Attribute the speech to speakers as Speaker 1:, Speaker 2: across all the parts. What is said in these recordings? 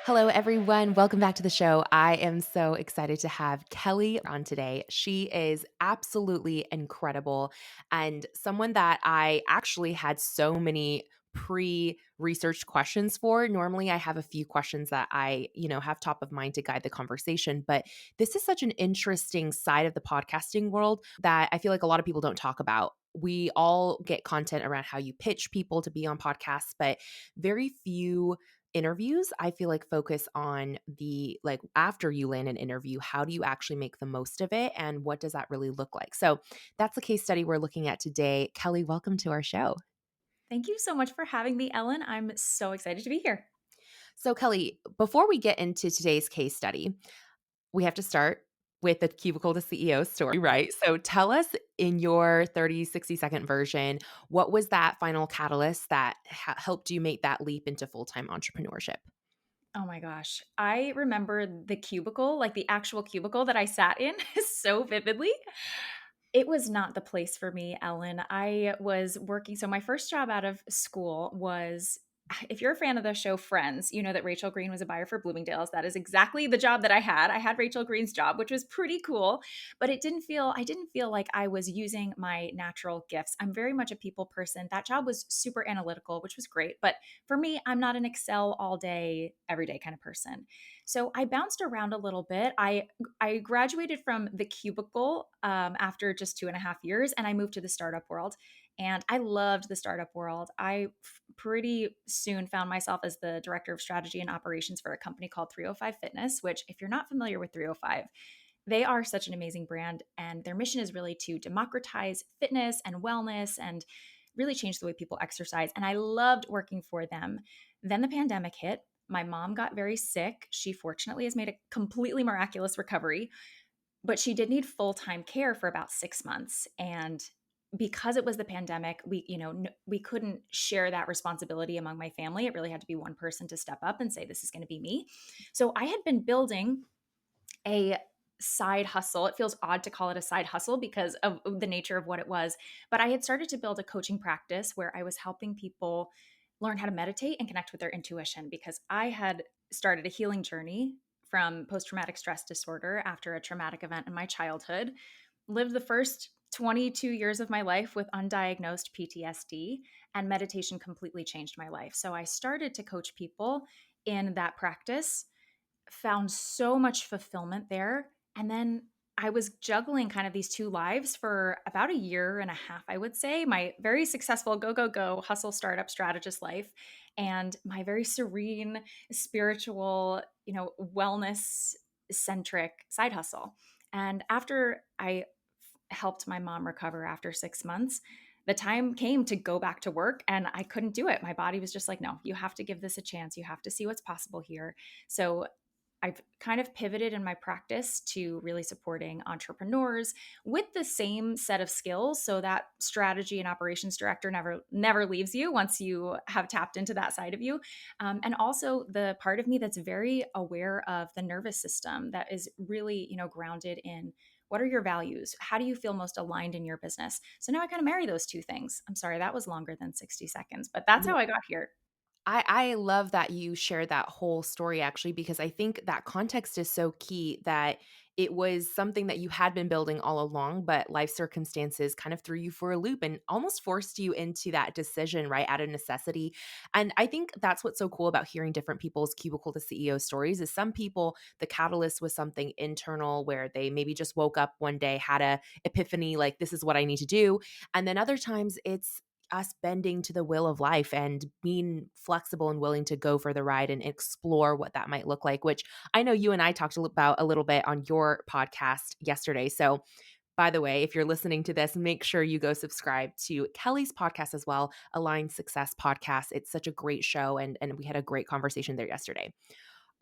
Speaker 1: Hello, everyone. Welcome back to the show. I am so excited to have Kelly on today. She is absolutely incredible and someone that I actually had so many pre-researched questions for. Normally I have a few questions that I have top of mind to guide the conversation, but this is such an interesting side of the podcasting world that I feel like a lot of people don't talk about. We all get content around how you pitch people to be on podcasts, but very few interviews I feel like focus on the like after you land an interview, how do you actually make the most of it and what does that really look like? So that's the case study we're looking at today. Kelly, welcome to our show.
Speaker 2: Thank you so much for having me, Ellen. I'm so excited to be here.
Speaker 1: So Kelly, before we get into today's case study, we have to start with the cubicle to CEO story, right? So tell us in your 30, 60-second version, what was that final catalyst that helped you make that leap into full-time entrepreneurship?
Speaker 2: Oh my gosh. I remember the cubicle, like the actual cubicle that I sat in so vividly. It was not the place for me, Ellen. I was working. So, my first job out of school was if you're a fan of the show Friends, you know that Rachel Green was a buyer for Bloomingdale's. That is exactly the job that I had. I had Rachel Green's job, which was pretty cool, but I didn't feel like I was using my natural gifts. I'm very much a people person. That job was super analytical, which was great. But for me, I'm not an Excel all day, every day kind of person. So I bounced around a little bit. I graduated from the cubicle after just 2.5 years, and I moved to the startup world. And I loved the startup world. Pretty soon found myself as the director of strategy and operations for a company called 305 Fitness, which, if you're not familiar with 305, they are such an amazing brand. And their mission is really to democratize fitness and wellness and really change the way people exercise. And I loved working for them. Then the pandemic hit. My mom got very sick. She fortunately has made a completely miraculous recovery, but she did need full-time care for about 6 months. And because it was the pandemic, we couldn't share that responsibility among my family. It really had to be one person to step up and say, this is going to be me. So I had been building a side hustle. It feels odd to call it a side hustle because of the nature of what it was. But I had started to build a coaching practice where I was helping people learn how to meditate and connect with their intuition because I had started a healing journey from post traumatic stress disorder after a traumatic event in my childhood, lived the first 22 years of my life with undiagnosed PTSD, and meditation completely changed my life. So I started to coach people in that practice, found so much fulfillment there. And then I was juggling kind of these two lives for about a year and a half, I would say. My very successful go, go, go hustle startup strategist life and my very serene, spiritual, wellness centric side hustle. And after I helped my mom recover after 6 months, the time came to go back to work and I couldn't do it. My body was just like, no, you have to give this a chance. You have to see what's possible here. So I've kind of pivoted in my practice to really supporting entrepreneurs with the same set of skills so that strategy and operations director never leaves you once you have tapped into that side of you. And also the part of me that's very aware of the nervous system that is really, grounded in what are your values? How do you feel most aligned in your business? So now I kind of marry those two things. I'm sorry, that was longer than 60 seconds, but that's how I got here.
Speaker 1: I love that you shared that whole story actually, because I think that context is so key that it was something that you had been building all along, but life circumstances kind of threw you for a loop and almost forced you into that decision, right, out of necessity. And I think that's what's so cool about hearing different people's cubicle to CEO stories is some people, the catalyst was something internal where they maybe just woke up one day, had a epiphany, like, this is what I need to do. And then other times it's us bending to the will of life and being flexible and willing to go for the ride and explore what that might look like, which I know you and I talked about a little bit on your podcast yesterday. So, by the way, if you're listening to this, make sure you go subscribe to Kelly's podcast as well, Align Success Podcast. It's such a great show, and we had a great conversation there yesterday.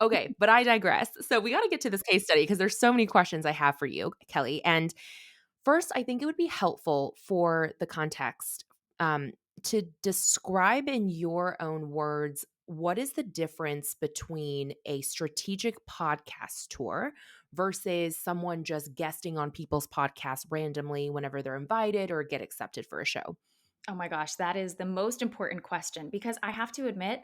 Speaker 1: Okay, but I digress. So, we got to get to this case study because there's so many questions I have for you, Kelly. And first, I think it would be helpful for the context um, to describe in your own words what is the difference between a strategic podcast tour versus someone just guesting on people's podcasts randomly whenever they're invited or get accepted for a show?
Speaker 2: Oh my gosh, that is the most important question because I have to admit,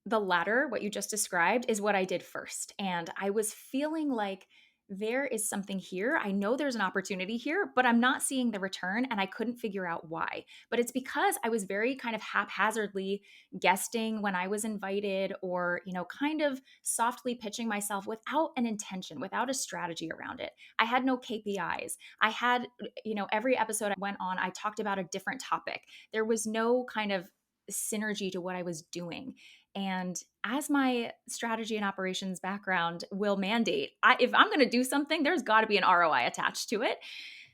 Speaker 2: the latter, what you just described, is what I did first. And I was feeling like there is something here. I know there's an opportunity here, but I'm not seeing the return and I couldn't figure out why. But it's because I was very kind of haphazardly guesting when I was invited or, kind of softly pitching myself without an intention, without a strategy around it. I had no KPIs. I had, every episode I went on, I talked about a different topic. There was no kind of synergy to what I was doing. And as my strategy and operations background will mandate, if I'm going to do something, there's got to be an ROI attached to it.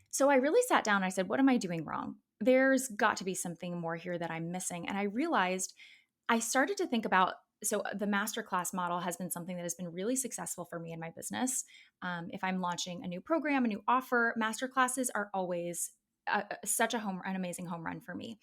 Speaker 2: So I really sat down and I said, what am I doing wrong? There's got to be something more here that I'm missing. And I realized I started to think about, so the masterclass model has been something that has been really successful for me in my business. If I'm launching a new program, a new offer, masterclasses are always such an amazing home run for me.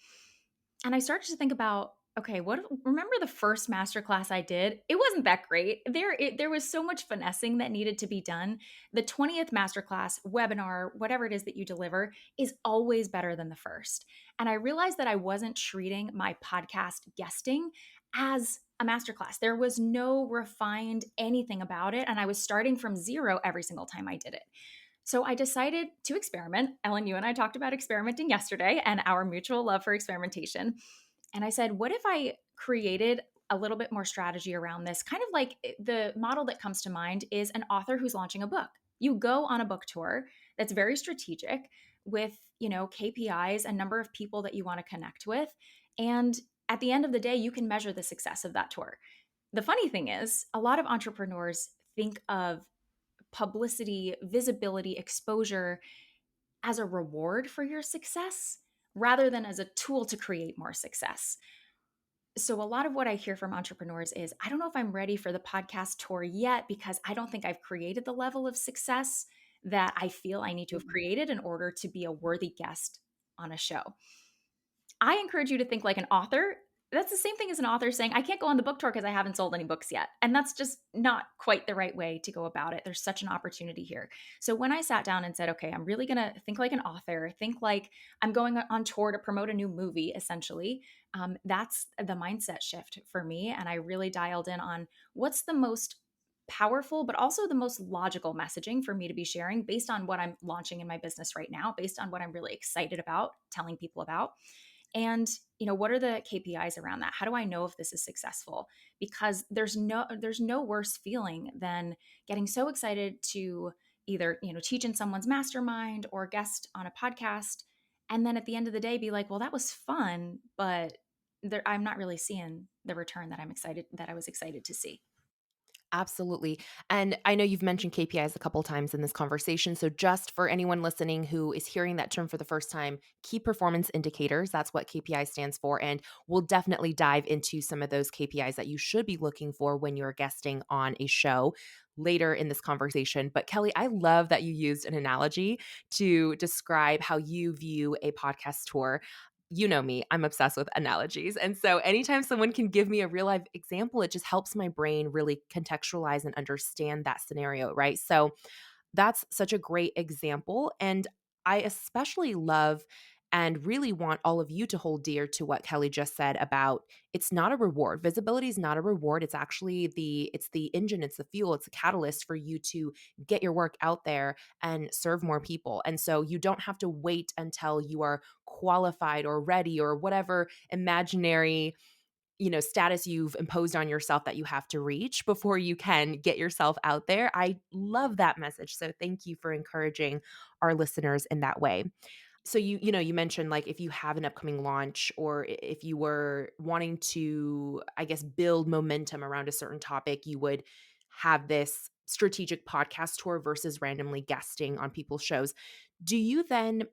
Speaker 2: And I started to think about, okay, remember the first masterclass I did? It wasn't that great. There was so much finessing that needed to be done. The 20th masterclass, webinar, whatever it is that you deliver is always better than the first. And I realized that I wasn't treating my podcast guesting as a masterclass. There was no refined anything about it. And I was starting from zero every single time I did it. So I decided to experiment. Ellen, you and I talked about experimenting yesterday and our mutual love for experimentation. And I said, what if I created a little bit more strategy around this? Kind of like the model that comes to mind is an author who's launching a book. You go on a book tour that's very strategic with, KPIs, a number of people that you want to connect with. And at the end of the day, you can measure the success of that tour. The funny thing is, a lot of entrepreneurs think of publicity, visibility, exposure as a reward for your success rather than as a tool to create more success. So, a lot of what I hear from entrepreneurs is I don't know if I'm ready for the podcast tour yet because I don't think I've created the level of success that I feel I need to have created in order to be a worthy guest on a show. I encourage you to think like an author. That's the same thing as an author saying, I can't go on the book tour because I haven't sold any books yet. And that's just not quite the right way to go about it. There's such an opportunity here. So when I sat down and said, okay, I'm really going to think like an author, think like I'm going on tour to promote a new movie, essentially, that's the mindset shift for me. And I really dialed in on what's the most powerful, but also the most logical messaging for me to be sharing based on what I'm launching in my business right now, based on what I'm really excited about telling people about. And what are the KPIs around that? How do I know if this is successful? Because there's no worse feeling than getting so excited to either teach in someone's mastermind or guest on a podcast, and then at the end of the day be like, well, that was fun, but I'm not really seeing the return that I was excited to see.
Speaker 1: Absolutely. And I know you've mentioned KPIs a couple times in this conversation. So, just for anyone listening who is hearing that term for the first time, key performance indicators, that's what KPI stands for. And we'll definitely dive into some of those KPIs that you should be looking for when you're guesting on a show later in this conversation. But, Kelly, I love that you used an analogy to describe how you view a podcast tour. You know me, I'm obsessed with analogies. And so anytime someone can give me a real life example, it just helps my brain really contextualize and understand that scenario, right? So that's such a great example. And I especially love and really want all of you to hold dear to what Kelly just said about it's not a reward. Visibility is not a reward. It's actually the engine, it's the fuel, it's a catalyst for you to get your work out there and serve more people. And so you don't have to wait until you are qualified or ready or whatever imaginary status you've imposed on yourself that you have to reach before you can get yourself out there. I love that message. So thank you for encouraging our listeners in that way. So you mentioned like if you have an upcoming launch or if you were wanting to, I guess, build momentum around a certain topic, you would have this strategic podcast tour versus randomly guesting on people's shows. Do you then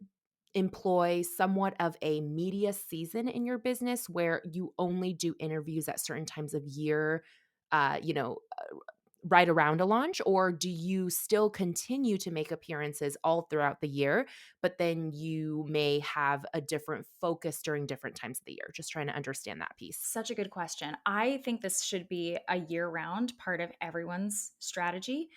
Speaker 1: employ somewhat of a media season in your business where you only do interviews at certain times of year, uh, you know, uh, right around a launch? Or do you still continue to make appearances all throughout the year, but then you may have a different focus during different times of the year? Just trying to understand that piece.
Speaker 2: Such a good question. I think this should be a year round part of everyone's strategy.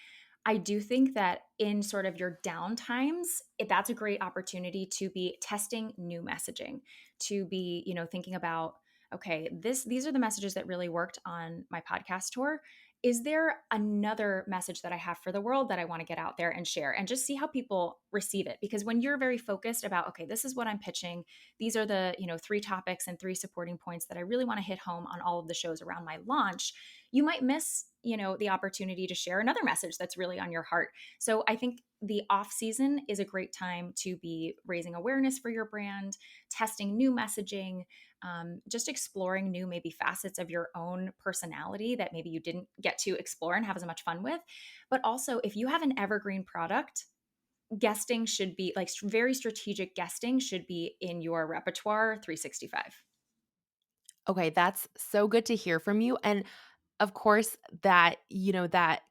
Speaker 2: I do think that in sort of your down times, that's a great opportunity to be testing new messaging, to be, thinking about okay, these are the messages that really worked on my podcast tour. Is there another message that I have for the world that I want to get out there and share, and just see how people receive it? Because when you're very focused about, okay, this is what I'm pitching, these are the, three topics and three supporting points that I really want to hit home on all of the shows around my launch, you might miss, the opportunity to share another message that's really on your heart. So I think the off season is a great time to be raising awareness for your brand, testing new messaging, just exploring new maybe facets of your own personality that maybe you didn't get to explore and have as much fun with. But also, if you have an evergreen product, guesting should be like very strategic guesting should be in your repertoire 365.
Speaker 1: Okay, that's so good to hear from you. And of course, that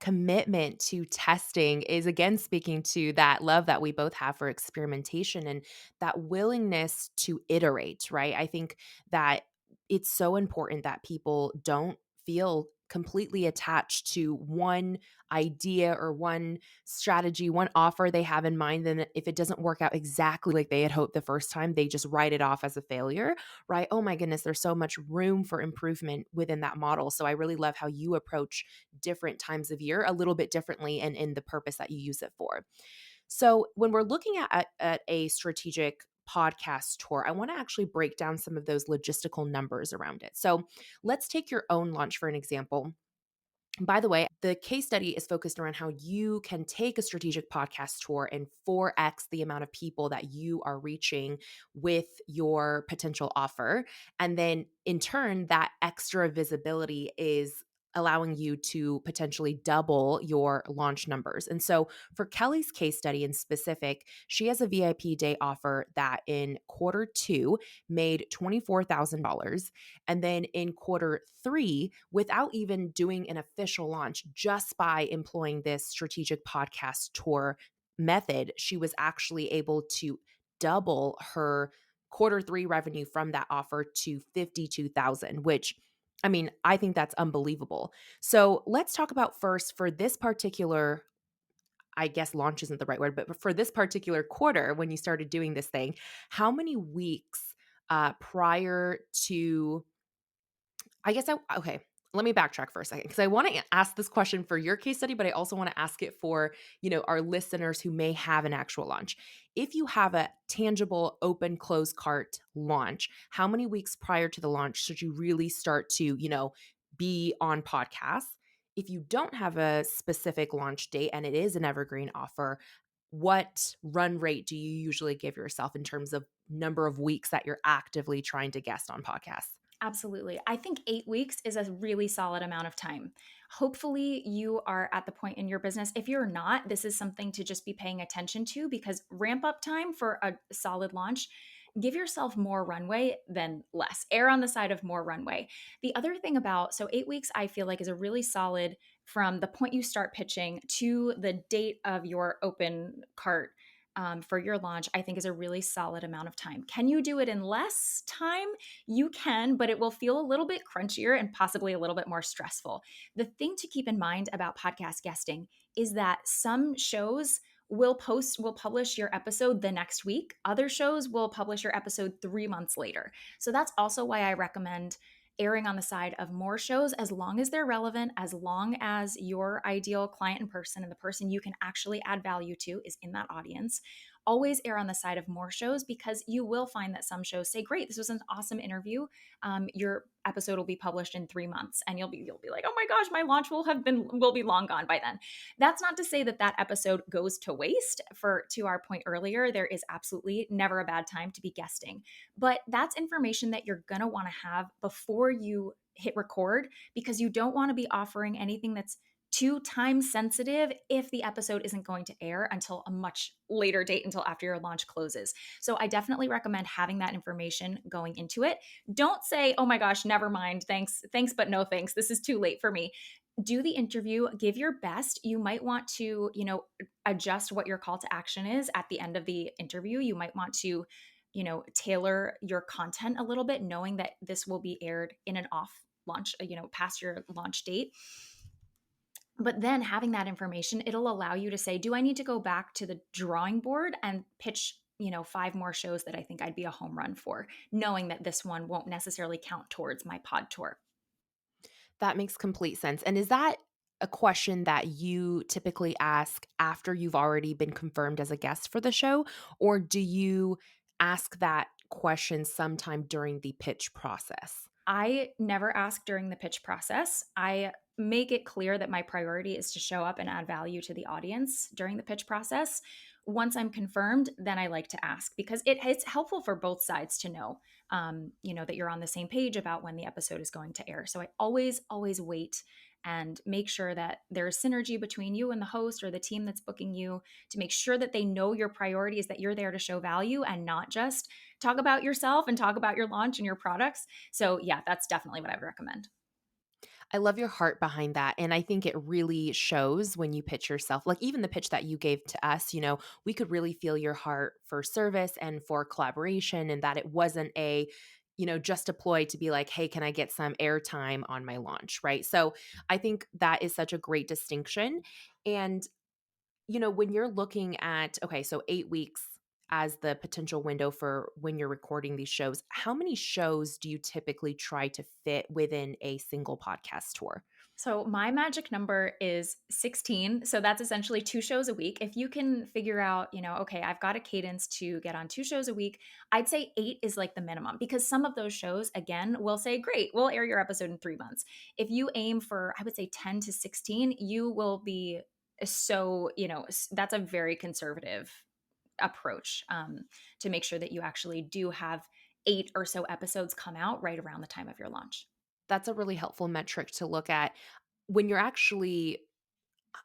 Speaker 1: commitment to testing is again speaking to that love that we both have for experimentation and that willingness to iterate, right? I think that it's so important that people don't feel completely attached to one idea or one strategy, one offer they have in mind. And if it doesn't work out exactly like they had hoped the first time, they just write it off as a failure, right? Oh my goodness, there's so much room for improvement within that model. So I really love how you approach different times of year a little bit differently and in the purpose that you use it for. So when we're looking at a strategic podcast tour, I want to actually break down some of those logistical numbers around it. So let's take your own launch for an example. By the way, the case study is focused around how you can take a strategic podcast tour and 4x the amount of people that you are reaching with your potential offer. And then in turn, that extra visibility is allowing you to potentially double your launch numbers. And so for Kelly's case study in specific, she has a VIP day offer that in quarter two made $24,000. And then in quarter three, without even doing an official launch, just by employing this strategic podcast tour method, she was actually able to double her quarter three revenue from that offer to 52,000, which I mean, I think that's unbelievable. So let's talk about first for this particular, I guess launch isn't the right word, but for this particular quarter, when you started doing this thing, how many weeks prior to I guess okay, let me backtrack for a second because I want to ask this question for your case study, but I also want to ask it for, our listeners who may have an actual launch. If you have a tangible open close cart launch, how many weeks prior to the launch should you really start to, be on podcasts? If you don't have a specific launch date and it is an evergreen offer, what run rate do you usually give yourself in terms of number of weeks that you're actively trying to guest on podcasts?
Speaker 2: Absolutely. I think 8 weeks is a really solid amount of time. Hopefully, you are at the point in your business. If you're not, this is something to just be paying attention to, because ramp up time for a solid launch, give yourself more runway than less. Err on the side of more runway. The other thing about, so 8 weeks, I feel like is a really solid from the point you start pitching to the date of your open cart. For your launch, I think is a really solid amount of time. Can you do it in less time? You can, but it will feel a little bit crunchier and possibly a little bit more stressful. The thing to keep in mind about podcast guesting is that some shows will publish your episode the next week. Other shows will publish your episode 3 months later. So that's also why I recommend erring on the side of more shows, as long as they're relevant, as long as your ideal client and person and the person you can actually add value to is in that audience. Always err on the side of more shows, because you will find that some shows say, great, this was an awesome interview, your episode will be published in 3 months, and you'll be like, oh my gosh, my launch will be long gone by then. That's not to say that that episode goes to waste. For to our point earlier, there is absolutely never a bad time to be guesting, but that's information that you're going to want to have before you hit record, because you don't want to be offering anything that's too time sensitive if the episode isn't going to air until a much later date, until after your launch closes. So I definitely recommend having that information going into it. Don't say, "Oh my gosh, never mind. Thanks but no thanks. This is too late for me." Do the interview, give your best. You might want to, adjust what your call to action is at the end of the interview. You might want to, tailor your content a little bit, knowing that this will be aired in an off launch, past your launch date. But then having that information, it'll allow you to say, do I need to go back to the drawing board and pitch 5 more shows that I think I'd be a home run for, knowing that this one won't necessarily count towards my pod tour.
Speaker 1: That makes complete sense. And is that a question that you typically ask after you've already been confirmed as a guest for the show? Or do you ask that question sometime during the pitch process?
Speaker 2: I never ask during the pitch process. I make it clear that my priority is to show up and add value to the audience during the pitch process. Once I'm confirmed, then I like to ask because it's helpful for both sides to know, that you're on the same page about when the episode is going to air. So I always wait and make sure that there's synergy between you and the host or the team that's booking you to make sure that they know your priority is that you're there to show value and not just talk about yourself and talk about your launch and your products. So, yeah, that's definitely what I would recommend.
Speaker 1: I love your heart behind that. And I think it really shows when you pitch yourself. Like even the pitch that you gave to us, we could really feel your heart for service and for collaboration, and that it wasn't just a ploy to be like, hey, can I get some airtime on my launch? Right. So I think that is such a great distinction. And when you're looking at, okay, so 8 weeks as the potential window for when you're recording these shows, how many shows do you typically try to fit within a single podcast tour?
Speaker 2: So, my magic number is 16. So, that's essentially 2 shows a week. If you can figure out, okay, I've got a cadence to get on 2 shows a week, I'd say 8 is like the minimum because some of those shows, again, will say, great, we'll air your episode in 3 months. If you aim for, I would say 10 to 16, you will be so, that's a very conservative approach to make sure that you actually do have 8 or so episodes come out right around the time of your launch.
Speaker 1: That's a really helpful metric to look at when you're actually,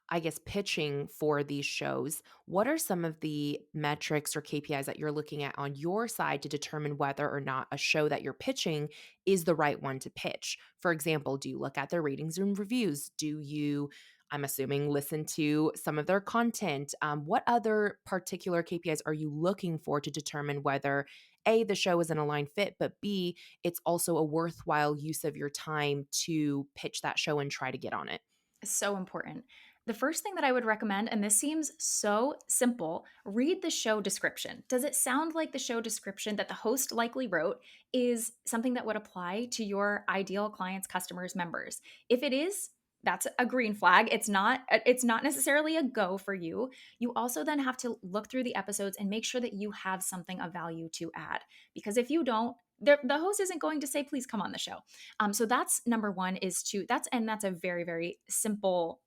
Speaker 1: I guess, pitching for these shows. What are some of the metrics or KPIs that you're looking at on your side to determine whether or not a show that you're pitching is the right one to pitch? For example, do you look at their ratings and reviews? Do you, I'm assuming, listen to some of their content? What other particular KPIs are you looking for to determine whether A, the show is an aligned fit, but B, it's also a worthwhile use of your time to pitch that show and try to get on it?
Speaker 2: So important. The first thing that I would recommend, and this seems so simple, read the show description. Does it sound like the show description that the host likely wrote is something that would apply to your ideal clients, customers, members? If it is, that's a green flag. It's not necessarily a go for you. You also then have to look through the episodes and make sure that you have something of value to add. Because if you don't, the host isn't going to say, please come on the show. So that's number one is to that's a very, very simple,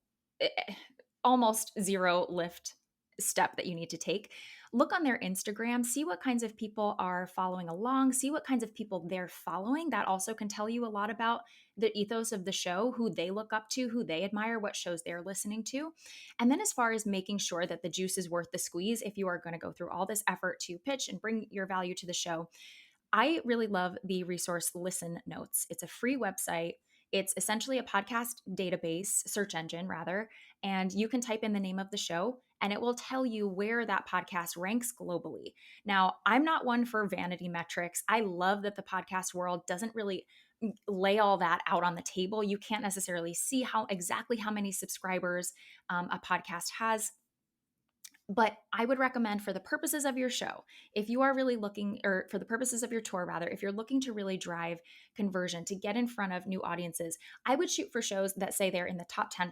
Speaker 2: almost zero lift step that you need to take. Look on their Instagram, see what kinds of people are following along, see what kinds of people they're following. That also can tell you a lot about the ethos of the show, who they look up to, who they admire, what shows they're listening to. And then as far as making sure that the juice is worth the squeeze, if you are going to go through all this effort to pitch and bring your value to the show, I really love the resource Listen Notes. It's a free website. It's essentially a podcast database, search engine rather, and you can type in the name of the show and it will tell you where that podcast ranks globally. Now, I'm not one for vanity metrics. I love that the podcast world doesn't really lay all that out on the table. You can't necessarily see exactly how many subscribers a podcast has, but I would recommend for the purposes of your show, if you are really looking, or for the purposes of your tour, rather, if you're looking to really drive conversion, to get in front of new audiences, I would shoot for shows that say they're in the top 10%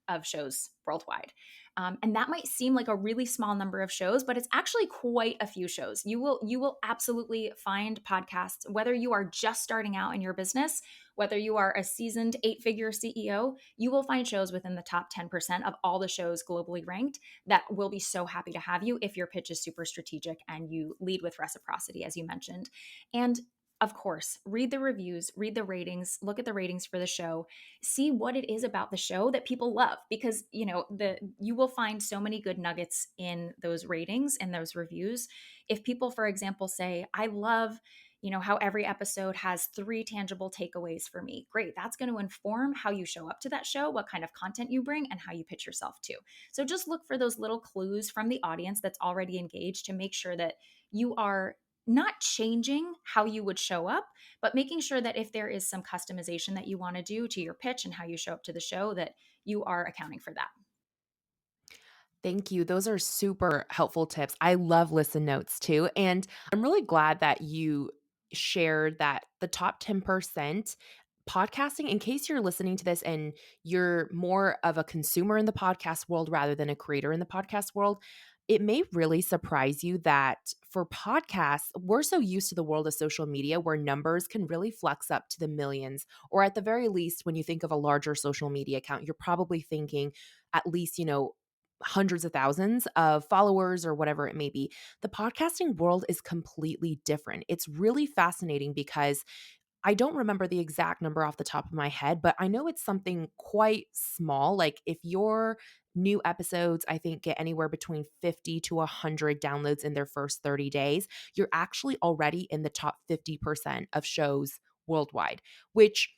Speaker 2: of shows worldwide. And that might seem like a really small number of shows, but it's actually quite a few shows. You will absolutely find podcasts, whether you are just starting out in your business, whether you are a seasoned 8-figure CEO, you will find shows within the top 10% of all the shows globally ranked that will be so happy to have you if your pitch is super strategic and you lead with reciprocity, as you mentioned. And of course, read the reviews, read the ratings, look at the ratings for the show, see what it is about the show that people love, because you will find so many good nuggets in those ratings and those reviews. If people, for example, say, I love how every episode has 3 tangible takeaways for me. Great. That's going to inform how you show up to that show, what kind of content you bring, and how you pitch yourself too. So just look for those little clues from the audience that's already engaged to make sure that you are not changing how you would show up, but making sure that if there is some customization that you want to do to your pitch and how you show up to the show, that you are accounting for that.
Speaker 1: Thank you. Those are super helpful tips. I love listen notes too. And I'm really glad that you shared that the top 10% podcasting, in case you're listening to this and you're more of a consumer in the podcast world rather than a creator in the podcast world, it may really surprise you that for podcasts, we're so used to the world of social media where numbers can really flex up to the millions. Or at the very least, when you think of a larger social media account, you're probably thinking at least, hundreds of thousands of followers or whatever it may be. The podcasting world is completely different. It's really fascinating because I don't remember the exact number off the top of my head, but I know it's something quite small. Like if your new episodes, I think, get anywhere between 50 to 100 downloads in their first 30 days, you're actually already in the top 50% of shows worldwide, which,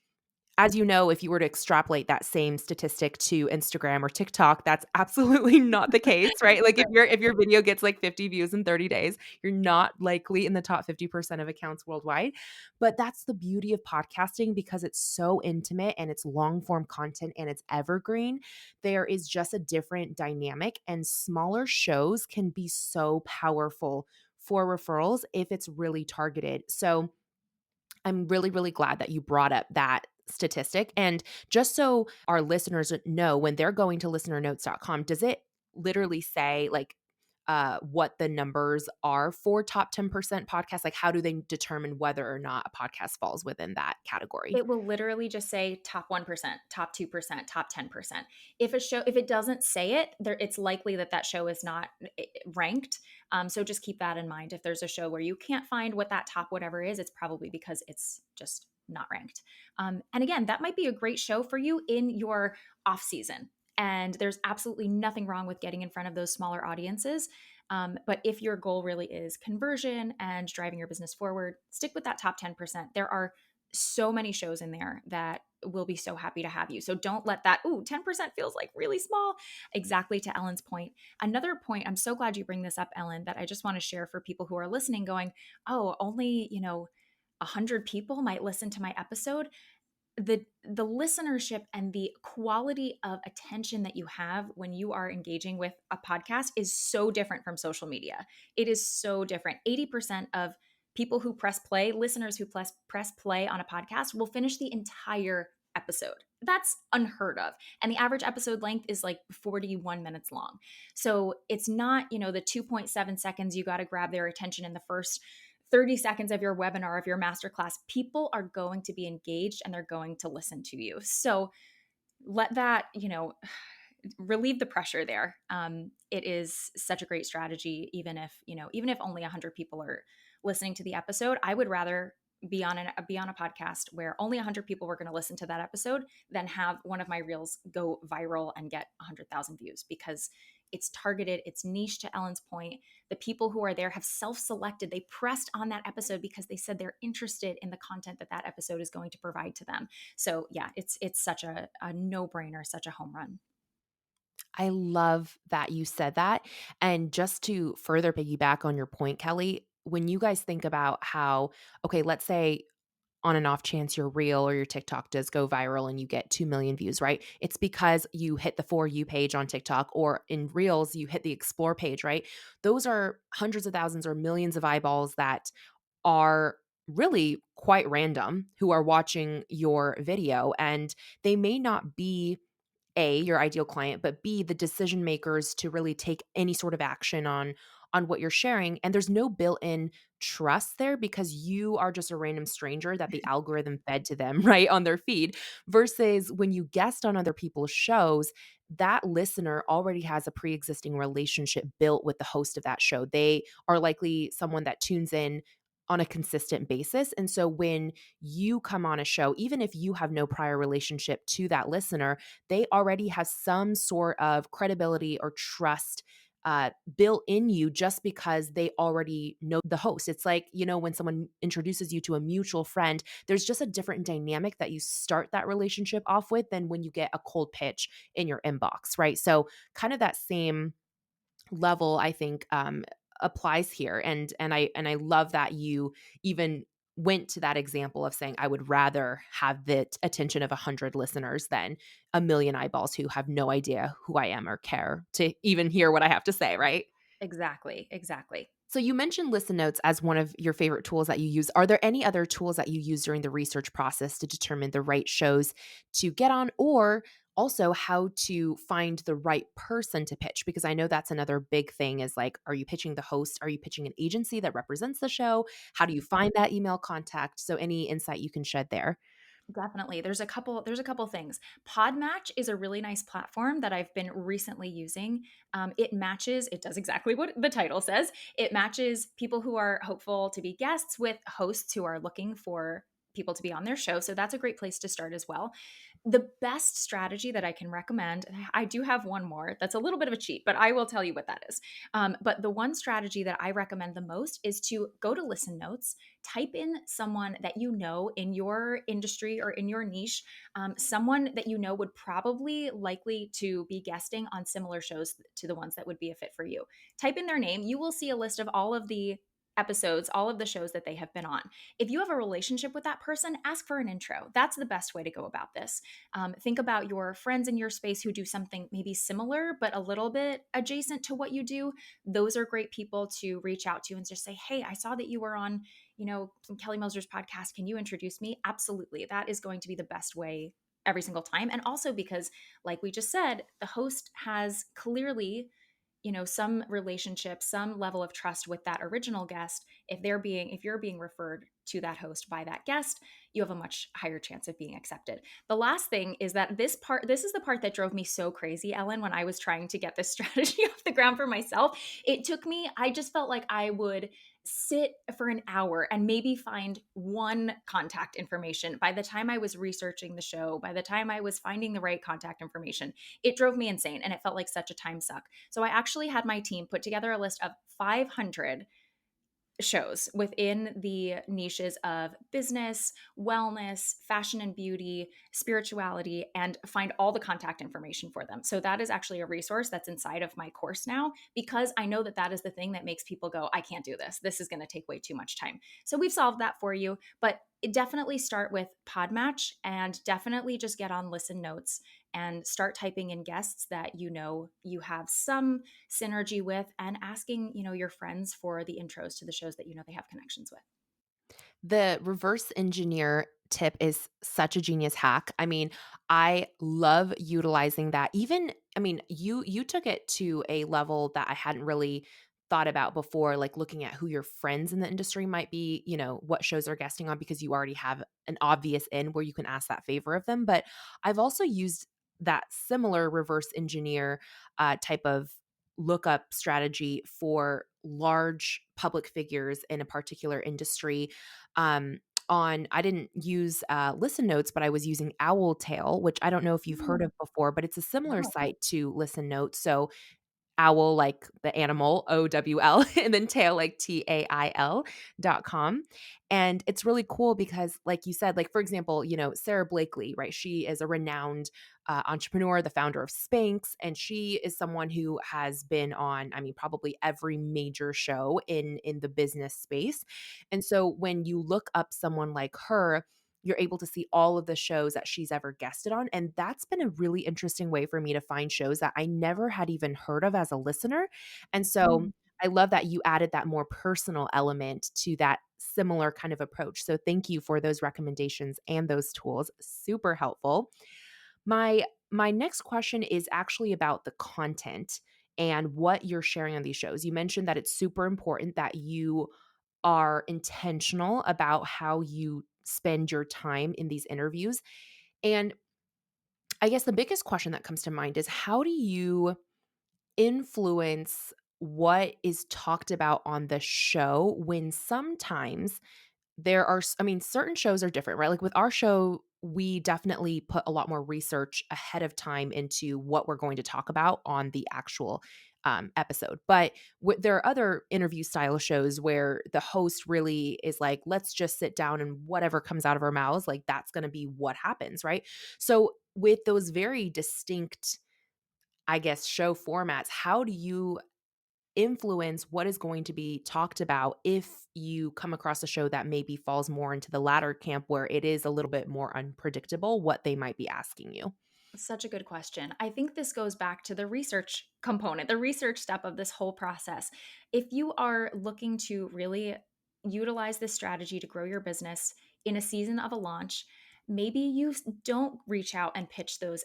Speaker 1: as you know, if you were to extrapolate that same statistic to Instagram or TikTok, that's absolutely not the case, right? Like if
Speaker 2: Right.
Speaker 1: your video gets like 50 views in 30 days, you're not likely in the top 50% of accounts worldwide. But that's the beauty of podcasting because it's so intimate and it's long form content and it's evergreen. There is just a different dynamic, and smaller shows can be so powerful for referrals if it's really targeted. So I'm really, really glad that you brought up that statistic. And just so our listeners know, when they're going to listenernotes.com, does it literally say like what the numbers are for top 10% podcasts? Like, how do they determine whether or not a podcast falls within that category?
Speaker 2: It will literally just say top 1%, top 2%, top 10%. If it doesn't say it, there it's likely that that show is not ranked. So just keep that in mind. If there's a show where you can't find what that top whatever is, it's probably because it's just not ranked. And again, that might be a great show for you in your off season. And there's absolutely nothing wrong with getting in front of those smaller audiences. But if your goal really is conversion and driving your business forward, stick with that top 10%. There are so many shows in there that will be so happy to have you. So don't let that, 10% feels like really small. Exactly to Ellen's point. Another point, I'm so glad you bring this up, Ellen, that I just want to share for people who are listening going, oh, only, 100 people might listen to my episode. The listenership and the quality of attention that you have when you are engaging with a podcast is so different from social media. It is so different. 80% of people who press play, listeners who press play on a podcast will finish the entire episode. That's unheard of. And the average episode length is like 41 minutes long. So it's not, the 2.7 seconds you got to grab their attention in the first 30 seconds of your webinar, of your masterclass. People are going to be engaged and they're going to listen to you. So let that, relieve the pressure there. It is such a great strategy, even if only 100 people are listening to the episode. I would rather be on a podcast where only 100 people were going to listen to that episode than have one of my reels go viral and get 100,000 views, because it's targeted, it's niche. To Ellen's point, the people who are there have self-selected. They pressed on that episode because they said they're interested in the content that that episode is going to provide to them. So yeah, it's such a no-brainer, such a home run.
Speaker 1: I love that you said that. And just to further piggyback on your point, Kelly, when you guys think about how, okay, let's say on an off chance your reel or your TikTok does go viral and you get 2 million views, right? It's because you hit the For You page on TikTok, or in reels, you hit the explore page, right? Those are hundreds of thousands or millions of eyeballs that are really quite random who are watching your video, and they may not be a, your ideal client, but B, the decision makers to really take any sort of action on what you're sharing. And there's no built-in trust there because you are just a random stranger that the algorithm fed to them, right, on their feed. Versus when you guest on other people's shows, that listener already has a pre-existing relationship built with the host of that show. They are likely someone that tunes in on a consistent basis. And so when you come on a show, even if you have no prior relationship to that listener, they already have some sort of credibility or trust built in you just because they already know the host. It's like, when someone introduces you to a mutual friend, there's just a different dynamic that you start that relationship off with than when you get a cold pitch in your inbox, right? So, kind of that same level, I think, applies here. And I love that you even went to that example of saying, I would rather have the attention of 100 listeners than a million eyeballs who have no idea who I am or care to even hear what I have to say, right?
Speaker 2: Exactly, exactly.
Speaker 1: So you mentioned Listen Notes as one of your favorite tools that you use. Are there any other tools that you use during the research process to determine the right shows to get on, or also how to find the right person to pitch? Because I know that's another big thing is like, are you pitching the host? Are you pitching an agency that represents the show? How do you find that email contact? So any insight you can shed there.
Speaker 2: Definitely. There's a couple things. Podmatch is a really nice platform that I've been recently using. It does exactly what the title says. It matches people who are hopeful to be guests with hosts who are looking for people to be on their show. So that's a great place to start as well. The best strategy that I can recommend, and I do have one more that's a little bit of a cheat, but I will tell you what that is. But the one strategy that I recommend the most is to go to Listen Notes, type in someone that you know in your industry or in your niche, someone that you know would probably likely to be guesting on similar shows to the ones that would be a fit for you. Type in their name, you will see a list of all of the episodes, all of the shows that they have been on. If you have a relationship with that person, ask for an intro. That's the best way to go about this. Think about your friends in your space who do something maybe similar, but a little bit adjacent to what you do. Those are great people to reach out to and just say, hey, I saw that you were on, Kelly Moser's podcast. Can you introduce me? Absolutely. That is going to be the best way every single time. And also because, like we just said, the host has clearly some relationship, some level of trust with that original guest. If you're being referred to that host by that guest, you have a much higher chance of being accepted. The last thing is that this is the part that drove me so crazy, Ellen, when I was trying to get this strategy off the ground for myself. I just felt like I would sit for an hour and maybe find one contact information. By the time I was researching the show, by the time I was finding the right contact information, it drove me insane and it felt like such a time suck. So I actually had my team put together a list of 500 shows within the niches of business, wellness, fashion and beauty, spirituality, and find all the contact information for them. So that is actually a resource that's inside of my course now because I know that that is the thing that makes people go, I can't do this. This is going to take way too much time. So we've solved that for you, but definitely start with Podmatch and definitely just get on Listen Notes and start typing in guests that you know you have some synergy with and asking, your friends for the intros to the shows that you know they have connections with.
Speaker 1: The reverse engineer tip is such a genius hack. I mean, I love utilizing that. Even I mean, you took it to a level that I hadn't really thought about before, like looking at who your friends in the industry might be, what shows they're guesting on because you already have an obvious in where you can ask that favor of them. But I've also used that similar reverse engineer type of lookup strategy for large public figures in a particular industry. um, I didn't use Listen Notes, but I was using Owltail, which I don't know if you've heard
Speaker 2: Mm,
Speaker 1: of before, but it's a similar
Speaker 2: no.
Speaker 1: site to Listen Notes. So owl like the animal, OWL, and then tail like TAIL.com. And it's really cool because, like you said, like for example, Sarah Blakely, right? She is a renowned entrepreneur, the founder of Spanx, and she is someone who has been on, I mean, probably every major show in the business space. And so when you look up someone like her, you're able to see all of the shows that she's ever guested on. And that's been a really interesting way for me to find shows that I never had even heard of as a listener. And so
Speaker 2: Mm.
Speaker 1: I love that you added that more personal element to that similar kind of approach. So thank you for those recommendations and those tools. Super helpful. My next question is actually about the content and what you're sharing on these shows. You mentioned that it's super important that you are intentional about how you spend your time in these interviews. And I guess the biggest question that comes to mind is how do you influence what is talked about on the show when sometimes I mean, certain shows are different, right? Like with our show, we definitely put a lot more research ahead of time into what we're going to talk about on the actual episode. But there are other interview style shows where the host really is like, let's just sit down and whatever comes out of our mouths, like that's going to be what happens, right? So, with those very distinct, I guess, show formats, how do you influence what is going to be talked about if you come across a show that maybe falls more into the latter camp where it is a little bit more unpredictable what they might be asking you?
Speaker 2: Such a good question. I think this goes back to the research component, the research step of this whole process. If you are looking to really utilize this strategy to grow your business in a season of a launch, maybe don't reach out and pitch those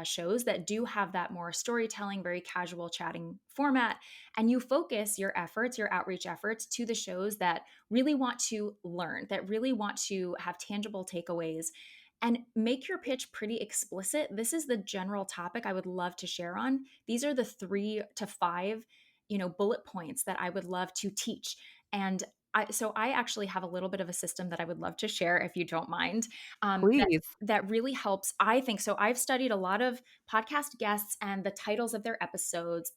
Speaker 2: shows that do have that more storytelling, very casual chatting format, and you focus your efforts, your outreach efforts, to the shows that really want to learn, that really want to have tangible takeaways, and make your pitch pretty explicit. This is the general topic I would love to share on. These are the 3 to 5, bullet points that I would love to teach. And I actually have a little bit of a system that I would love to share if you don't mind. That
Speaker 1: Please.
Speaker 2: that really helps. I think so. I've studied a lot of podcast guests and the titles of their episodes.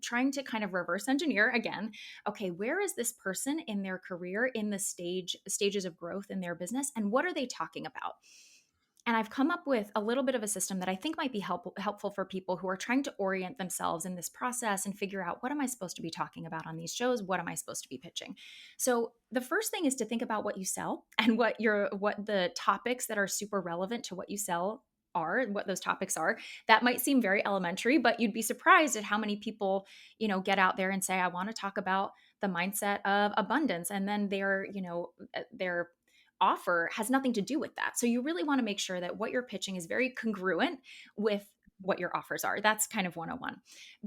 Speaker 2: Trying to kind of reverse engineer again. Okay, where is this person in their career, in the stages of growth in their business, and what are they talking about? And I've come up with a little bit of a system that I think might be helpful for people who are trying to orient themselves in this process and figure out, what am I supposed to be talking about on these shows? What am I supposed to be pitching? So the first thing is to think about what you sell and what the topics that are super relevant to what you sell are, what those topics are. That might seem very elementary, but you'd be surprised at how many people, get out there and say, I want to talk about the mindset of abundance. And then their offer has nothing to do with that. So you really want to make sure that what you're pitching is very congruent with what your offers are. That's kind of 101.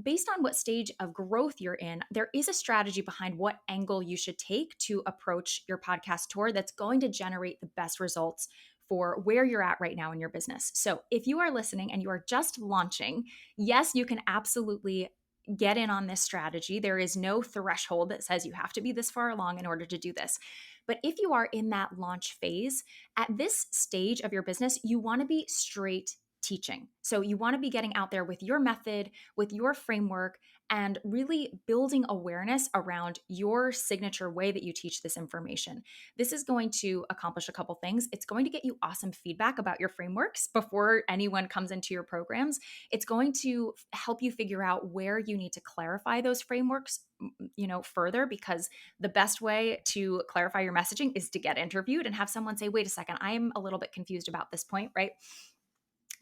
Speaker 2: Based on what stage of growth you're in, there is a strategy behind what angle you should take to approach your podcast tour that's going to generate the best results for where you're at right now in your business. So, if you are listening and you are just launching, yes, you can absolutely get in on this strategy. There is no threshold that says you have to be this far along in order to do this. But if you are in that launch phase, at this stage of your business, you want to be straight teaching. So you want to be getting out there with your method, with your framework, and really building awareness around your signature way that you teach this information. This is going to accomplish a couple things. It's going to get you awesome feedback about your frameworks before anyone comes into your programs. It's going to help you figure out where you need to clarify those frameworks, further, because the best way to clarify your messaging is to get interviewed and have someone say, wait a second, I'm a little bit confused about this point, right?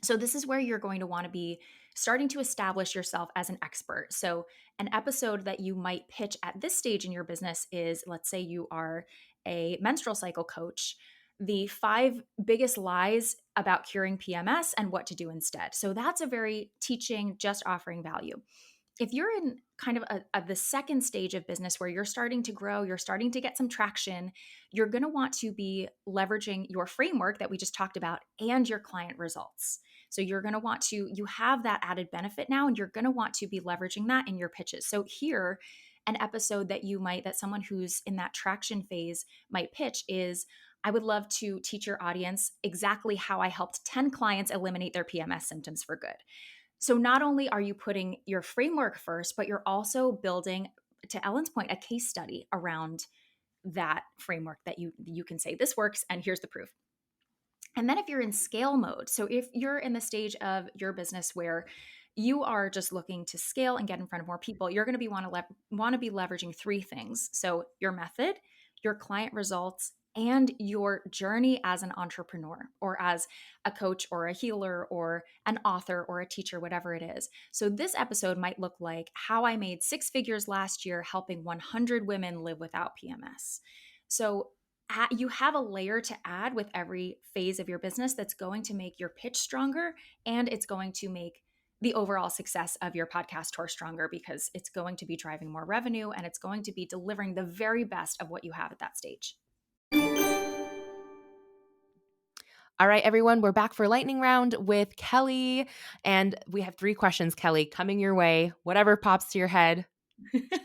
Speaker 2: So, this is where you're going to want to be starting to establish yourself as an expert. So, an episode that you might pitch at this stage in your business is, let's say you are a menstrual cycle coach, the 5 biggest lies about curing PMS and what to do instead. So, that's a very teaching, just offering value. If you're in kind of the second stage of business where you're starting to grow, you're starting to get some traction, you're going to want to be leveraging your framework that we just talked about and your client results. So you're going to want to, you have that added benefit now, and you're going to want to be leveraging that in your pitches. So here, an episode that someone who's in that traction phase might pitch is, I would love to teach your audience exactly how I helped 10 clients eliminate their PMS symptoms for good. So not only are you putting your framework first, but you're also building, to Ellen's point, a case study around that framework that you can say, this works and here's the proof. And then if you're in scale mode, so if you're in the stage of your business where you are just looking to scale and get in front of more people, you're going to want to be leveraging 3 things. So your method, your client results, and your journey as an entrepreneur or as a coach or a healer or an author or a teacher, whatever it is. So this episode might look like how I made 6 figures last year helping 100 women live without PMS. So you have a layer to add with every phase of your business that's going to make your pitch stronger, and it's going to make the overall success of your podcast tour stronger, because it's going to be driving more revenue and it's going to be delivering the very best of what you have at that stage.
Speaker 1: All right, everyone, we're back for lightning round with Kelly. And we have 3 questions, Kelly, coming your way. Whatever pops to your head,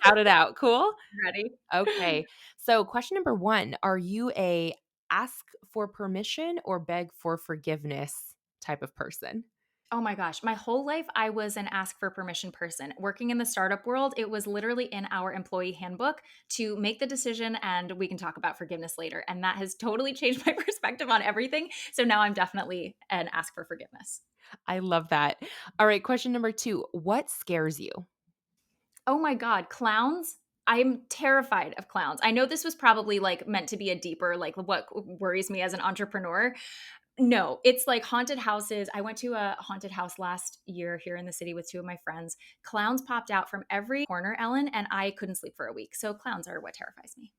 Speaker 1: shout it out. Cool?
Speaker 2: Ready?
Speaker 1: Okay. So, question number 1, are you a ask for permission or beg for forgiveness type of person?
Speaker 2: Oh my gosh. My whole life, I was an ask for permission person. Working in the startup world, it was literally in our employee handbook to make the decision and we can talk about forgiveness later. And that has totally changed my perspective on everything. So now I'm definitely an ask for forgiveness.
Speaker 1: I love that. All right, question number 2, what scares you?
Speaker 2: Oh my god, clowns? I'm terrified of clowns. I know this was probably, like, meant to be a deeper, like, what worries me as an entrepreneur. No, it's like haunted houses. I went to a haunted house last year here in the city with 2 of my friends. Clowns popped out from every corner, Ellen, and I couldn't sleep for a week. So clowns are what terrifies me.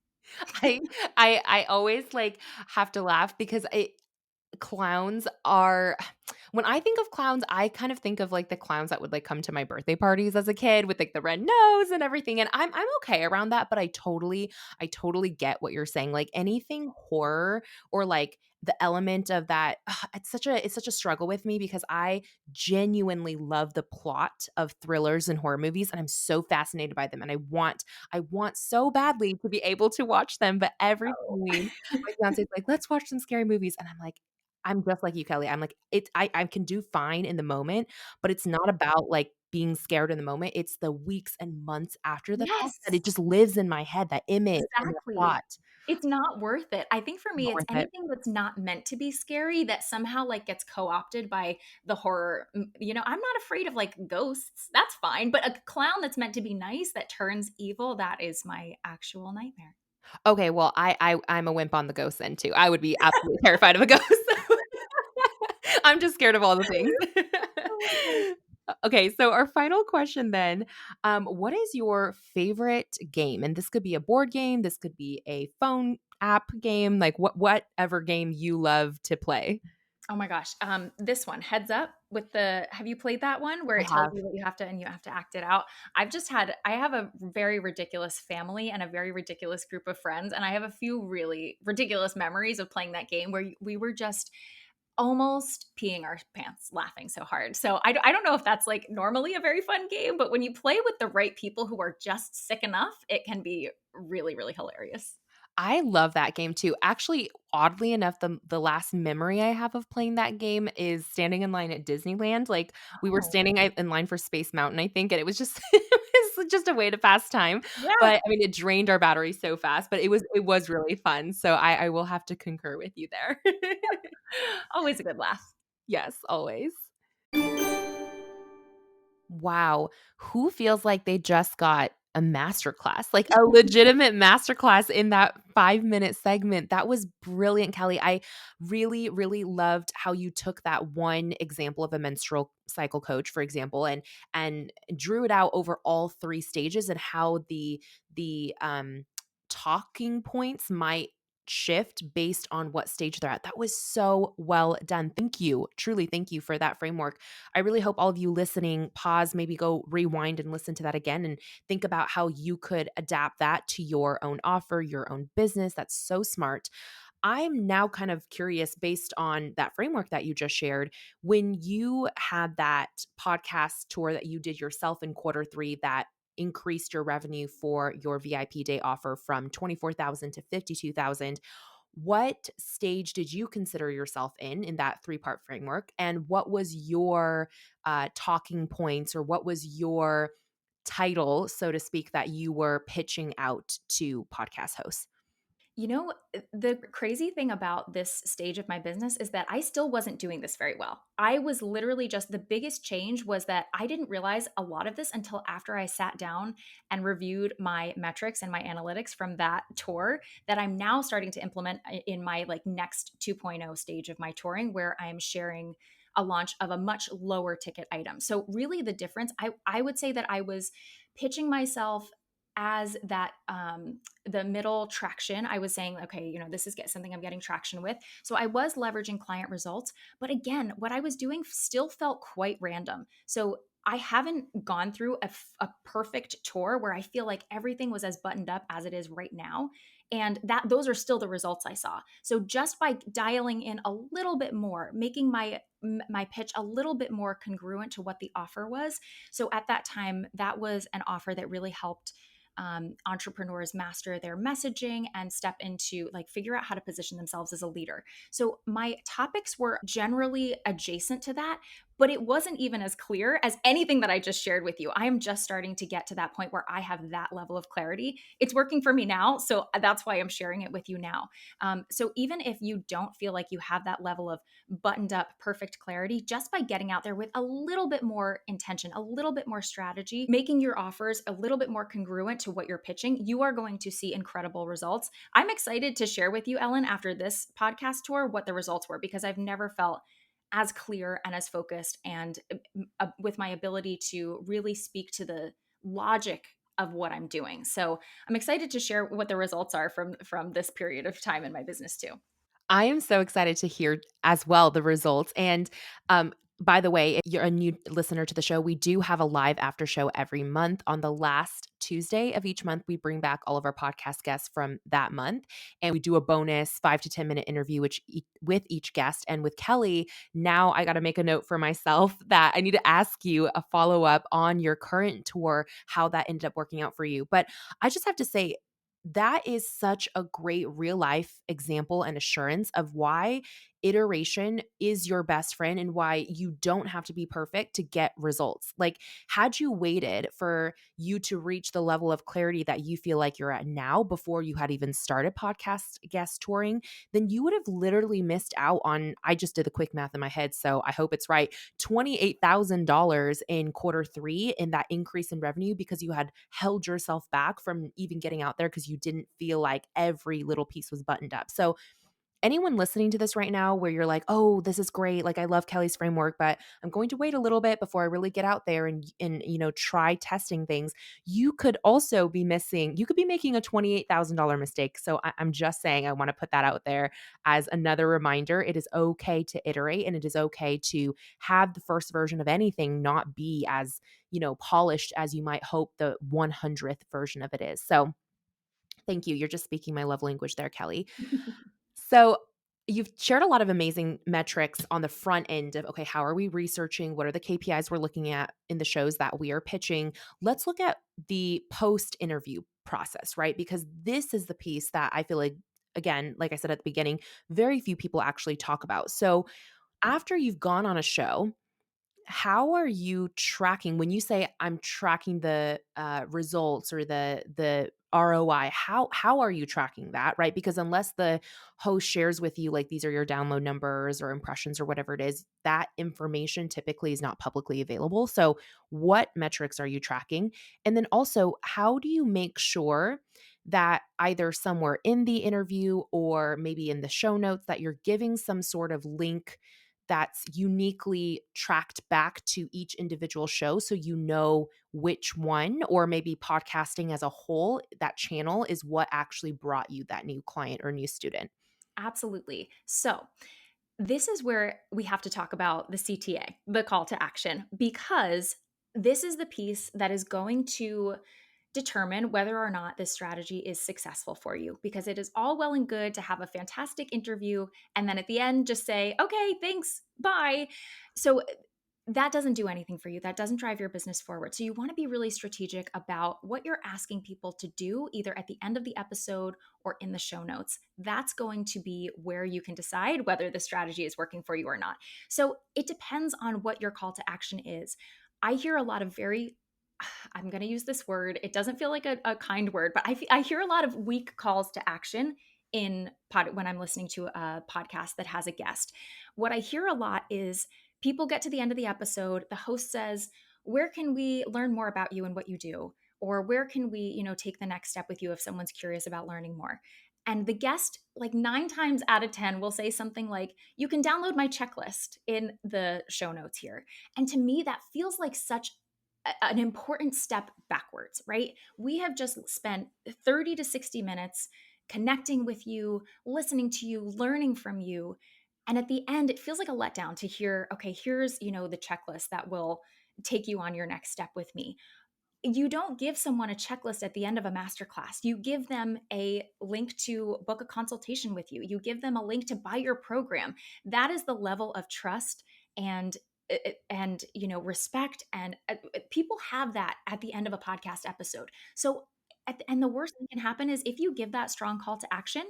Speaker 1: I I always, like, have to laugh because clowns are when I think of clowns, I kind of think of, like, the clowns that would, like, come to my birthday parties as a kid with, like, the red nose and everything, and I'm okay around that, but I totally get what you're saying, like, anything horror or, like, the element of that it's such a struggle with me because I genuinely love the plot of thrillers and horror movies, and I'm so fascinated by them, and I want so badly to be able to watch them, but every
Speaker 2: Oh.
Speaker 1: Halloween, my fiance's like, "Let's watch some scary movies," and I'm just like you, Kelly. I'm like, I can do fine in the moment, but it's not about, like, being scared in the moment. It's the weeks and months after the fact that
Speaker 2: Yes,
Speaker 1: it just lives in my head, that image and the
Speaker 2: exactly.
Speaker 1: thought.
Speaker 2: It's not worth it. I think for me,
Speaker 1: Not
Speaker 2: it's
Speaker 1: worth it.
Speaker 2: anything that's not meant to be scary that somehow, like, gets co-opted by the horror. I'm not afraid of, like, ghosts. That's fine, but a clown that's meant to be nice that turns evil, that is my actual nightmare.
Speaker 1: Okay, well, I'm a wimp on the ghost end too. I would be absolutely terrified of a ghost. I'm just scared of all the things.
Speaker 2: Oh my god.
Speaker 1: Okay, so our final question then, what is your favorite game? And this could be a board game, this could be a phone app game, like whatever game you love to play.
Speaker 2: Oh my gosh. This one, Heads Up with the have you played that one where
Speaker 1: I
Speaker 2: it tells
Speaker 1: have.
Speaker 2: you what you have to and you have to act it out? I have a very ridiculous family and a very ridiculous group of friends, and I have a few really ridiculous memories of playing that game where we were just almost peeing our pants laughing so hard. So I don't know if that's like normally a very fun game, but when you play with the right people who are just sick enough, it can be really, really hilarious.
Speaker 1: I love that game too. Actually, oddly enough, the last memory I have of playing that game is standing in line at Disneyland. Like, we were
Speaker 2: Oh,
Speaker 1: standing in line for Space Mountain, I think, and it was just it was just a way to pass time.
Speaker 2: yeah,
Speaker 1: But, I mean, it drained our battery so fast, but it was really fun. So I will have to concur with you there.
Speaker 2: always a good laugh.
Speaker 1: Yes, always. Wow. Who feels like they just got a masterclass, like a legitimate masterclass in that 5-minute segment? That was brilliant, Kelly. I really, really loved how you took that one example of a menstrual cycle coach, for example, and drew it out over all 3 stages and how the talking points might shift based on what stage they're at. That was so well done. Thank you. Truly, thank you for that framework. I really hope all of you listening pause, maybe go rewind and listen to that again and think about how you could adapt that to your own offer, your own business. That's so smart. I'm now kind of curious based on that framework that you just shared. When you had that podcast tour that you did yourself in quarter 3 that increased your revenue for your VIP day offer from 24,000 to 52,000, what stage did you consider yourself in that 3-part framework? And what was your talking points or what was your title, so to speak, that you were pitching out to podcast hosts?
Speaker 2: The crazy thing about this stage of my business is that I still wasn't doing this very well. I was literally just the biggest change was that I didn't realize a lot of this until after I sat down and reviewed my metrics and my analytics from that tour that I'm now starting to implement in my like next 2.0 stage of my touring where I am sharing a launch of a much lower ticket item. So really the difference I would say that I was pitching myself as that the middle traction. I was saying, okay, this is something I'm getting traction with. So I was leveraging client results, but again, what I was doing still felt quite random. So I haven't gone through a perfect tour where I feel like everything was as buttoned up as it is right now, and that those are still the results I saw. So just by dialing in a little bit more, making my pitch a little bit more congruent to what the offer was. So at that time, that was an offer that really helped entrepreneurs master their messaging and step into like figure out how to position themselves as a leader. So my topics were generally adjacent to that, but it wasn't even as clear as anything that I just shared with you. I am just starting to get to that point where I have that level of clarity. It's working for me now. So that's why I'm sharing it with you now. So even if you don't feel like you have that level of buttoned up, perfect clarity, just by getting out there with a little bit more intention, a little bit more strategy, making your offers a little bit more congruent to what you're pitching, you are going to see incredible results. I'm excited to share with you, Ellen, after this podcast tour, what the results were, because I've never felt as clear and as focused and with my ability to really speak to the logic of what I'm doing. So I'm excited to share what the results are from this period of time in my business too.
Speaker 1: I am so excited to hear as well the results. And by the way, if you're a new listener to the show, we do have a live after show every month. On the last Tuesday of each month, we bring back all of our podcast guests from that month, and we do a bonus 5 to 10 minute interview with each guest. And with Kelly, now I got to make a note for myself that I need to ask you a follow up on your current tour, how that ended up working out for you. But I just have to say, that is such a great real life example and assurance of why iteration is your best friend and why you don't have to be perfect to get results. Like, had you waited for you to reach the level of clarity that you feel like you're at now before you had even started podcast guest touring, then you would have literally missed out on, I just did the quick math in my head, so I hope it's right, $28,000 in quarter 3 in that increase in revenue because you had held yourself back from even getting out there because you didn't feel like every little piece was buttoned up. So anyone listening to this right now where you're like, "Oh, this is great. Like I love Kelly's framework, but I'm going to wait a little bit before I really get out there and try testing things." You could also be missing you could be making a $28,000 mistake. So I'm just saying I want to put that out there as another reminder. It is okay to iterate and it is okay to have the first version of anything not be as, polished as you might hope the 100th version of it is. So, thank you. You're just speaking my love language there, Kelly. So, you've shared a lot of amazing metrics on the front end of, okay, how are we researching? What are the KPIs we're looking at in the shows that we are pitching? Let's look at the post interview process, right? Because this is the piece that I feel like, again, like I said at the beginning, very few people actually talk about. So, after you've gone on a show, how are you tracking when you say I'm tracking the results or the ROI? How are you tracking that, right? Because unless the host shares with you like these are your download numbers or impressions or whatever it is, that information typically is not publicly available. So, what metrics are you tracking? And then also, how do you make sure that either somewhere in the interview or maybe in the show notes that you're giving some sort of link that's uniquely tracked back to each individual show so you know which one, or maybe podcasting as a whole, that channel is what actually brought you that new client or new student?
Speaker 2: Absolutely. So, this is where we have to talk about the CTA, the call to action, because this is the piece that is going to determine whether or not this strategy is successful for you. Because it is all well and good to have a fantastic interview and then at the end just say, okay, thanks, bye. So that doesn't do anything for you. That doesn't drive your business forward. So you want to be really strategic about what you're asking people to do, either at the end of the episode or in the show notes. That's going to be where you can decide whether the strategy is working for you or not. So it depends on what your call to action is. I hear a lot of very I'm going to use this word. It doesn't feel like a kind word, but I hear a lot of weak calls to action when I'm listening to a podcast that has a guest. What I hear a lot is people get to the end of the episode, the host says, "Where can we learn more about you and what you do?" Or where can we, take the next step with you if someone's curious about learning more? And the guest, like 9 times out of 10, will say something like, "You can download my checklist in the show notes here." And to me, that feels like such an important step backwards, right? We have just spent 30 to 60 minutes connecting with you, listening to you, learning from you. And at the end, it feels like a letdown to hear, okay, here's, the checklist that will take you on your next step with me. You don't give someone a checklist at the end of a masterclass. You give them a link to book a consultation with you. You give them a link to buy your program. That is the level of trust and respect, and people have that at the end of a podcast episode. So and the worst thing can happen is if you give that strong call to action,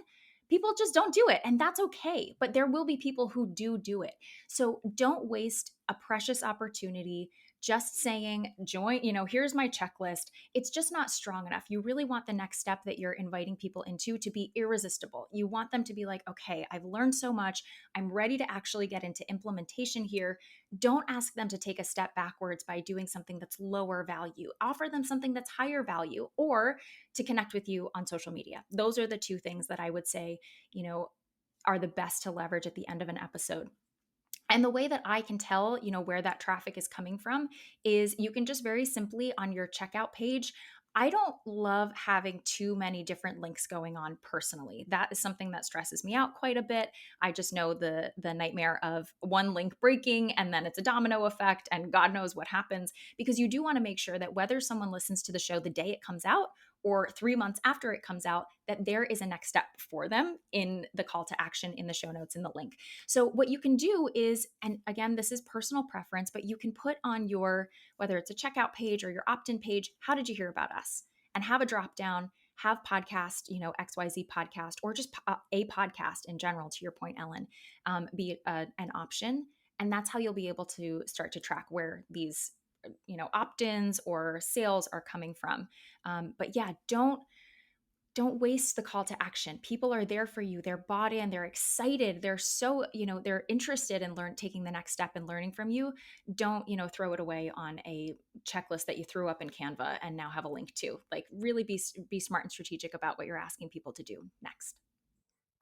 Speaker 2: People just don't do it, and that's okay. But there will be people who do it. So don't waste a precious opportunity just saying, join, here's my checklist. It's just not strong enough. You really want the next step that you're inviting people into to be irresistible. You want them to be like, okay, I've learned so much. I'm ready to actually get into implementation here. Don't ask them to take a step backwards by doing something that's lower value. Offer them something that's higher value, or to connect with you on social media. Those are the two things that I would say, you know, are the best to leverage at the end of an episode. And the way that I can tell, where that traffic is coming from is you can just very simply on your checkout page. I don't love having too many different links going on personally. That is something that stresses me out quite a bit. I just know the nightmare of one link breaking and then it's a domino effect and God knows what happens, because you do want to make sure that whether someone listens to the show the day it comes out or 3 months after it comes out, that there is a next step for them in the call to action, in the show notes, in the link. So, what you can do is, and again, this is personal preference, but you can put on your, whether it's a checkout page or your opt in page, how did you hear about us? And have a drop down, have podcast, XYZ podcast, or just a podcast in general, to your point, Ellen, be an option. And that's how you'll be able to start to track where these, opt-ins or sales are coming from. But yeah, don't waste the call to action. People are there for you. They're bought in, they're excited. They're so, they're interested in taking the next step and learning from you. Don't, throw it away on a checklist that you threw up in Canva and now have a link to. Like, really be smart and strategic about what you're asking people to do next.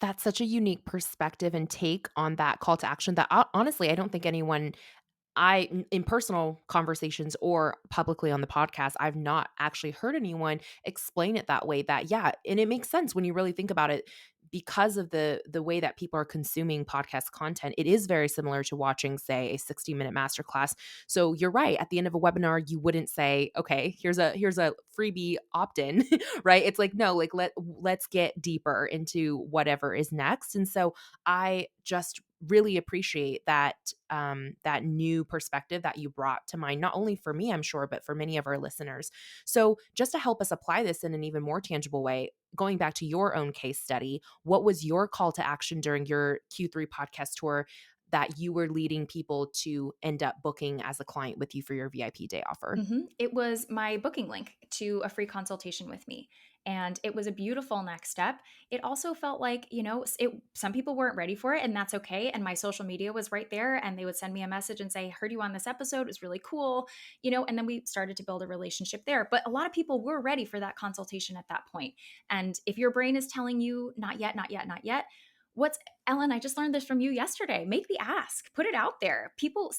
Speaker 1: That's such a unique perspective and take on that call to action that honestly, I don't think anyone in personal conversations or publicly on the podcast, I've not actually heard anyone explain it that way. That yeah, and it makes sense when you really think about it because of the way that people are consuming podcast content. It is very similar to watching, say, a 60-minute masterclass. So you're right. At the end of a webinar, you wouldn't say, "Okay, here's a freebie opt-in," right? It's like, no, like let's get deeper into whatever is next. And so I just really appreciate that new perspective that you brought to mind, not only for me, I'm sure, but for many of our listeners. So, just to help us apply this in an even more tangible way, going back to your own case study, what was your call to action during your Q3 podcast tour that you were leading people to end up booking as a client with you for your VIP day offer?
Speaker 2: It was my booking link to a free consultation with me. And it was a beautiful next step. It also felt like, some people weren't ready for it, and that's okay. And my social media was right there, and they would send me a message and say, "Heard you on this episode. It was really cool." And then we started to build a relationship there. But a lot of people were ready for that consultation at that point. And if your brain is telling you, not yet, not yet, not yet, what's Ellen, I just learned this from you yesterday. Make the ask, put it out there.